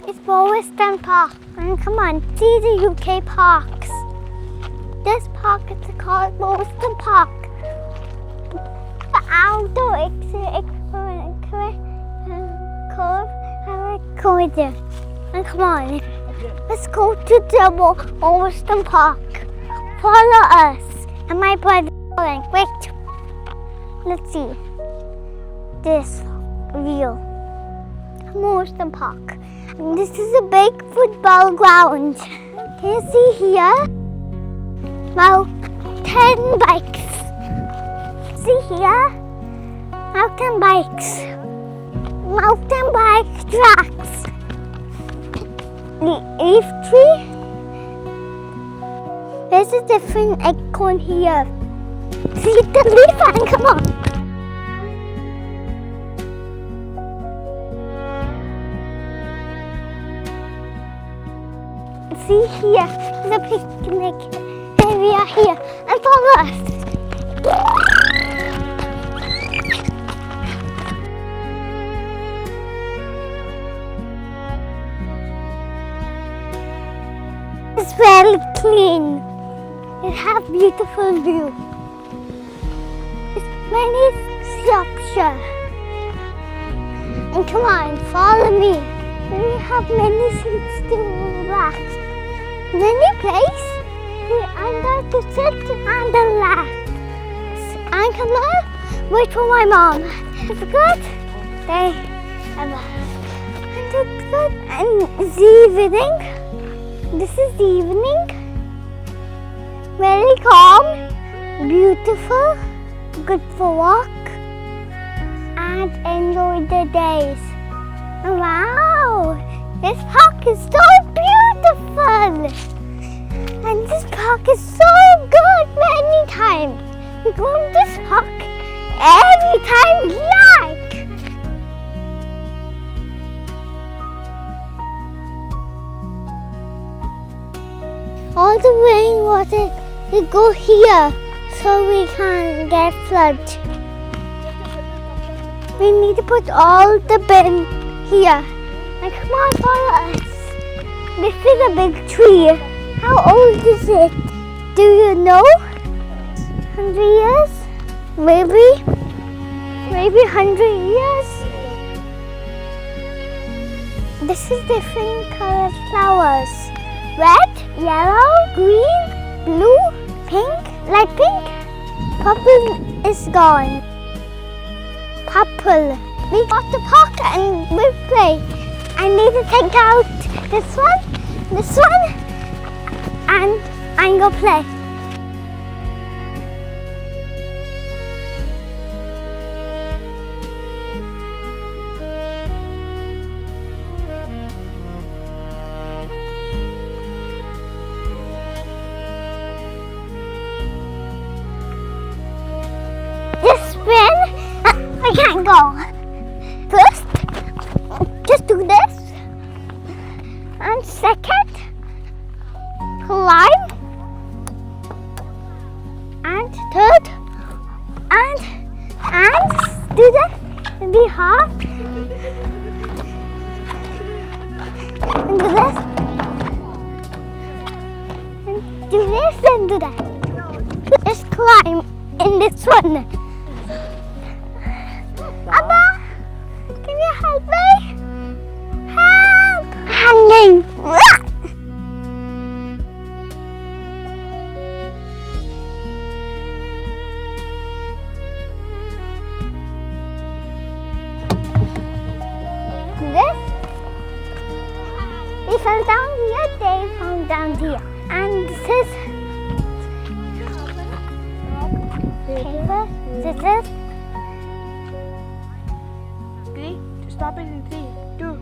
It's Morriston Park. And come on, see the UK parks. This park is called Morriston Park. The outdoor corridor. And come on, let's go to the Morriston Park. Follow us. And my brother following. Wait. Let's see. This view. Morriston Park. And this is a big football ground. Can you see here? Mountain bikes. See here? Mountain bikes. Mountain bike tracks. The leaf tree. There's a different acorn here. See the leaf and come on. See here, the picnic area here, and follow us. It's very clean. It has beautiful view. It's many shops here. And come on, follow me. We have many seats to relax. Many places under to sit and relax. And come on, wait for my mom. It's good. And it's good. And it's evening. This is the evening. Very calm, beautiful, good for walk, and enjoy the days. Wow! This park is so beautiful! And this park is so good many times. We go to this park every time we like. All the rainwater will go here so we can get flood. We need to put all the bin here. And come on, follow us. This is a big tree. How old is it? Do you know? 100 years? Maybe 100 years. This is different colored flowers. Red, yellow, green, blue, pink, light pink. Purple is gone. Purple. We got the park and we play. I need to take out this one, and I'm gonna play. This spin, I can't go. First, just do this. And second, climb. And third, and do that. Be hard. And do this. And do this and do that. Just climb in this one. Abba, can you help me? Help! Hanging. This? We fell down here, they fell down here. And this is paper, scissors. 3, to stop it in 3, 2,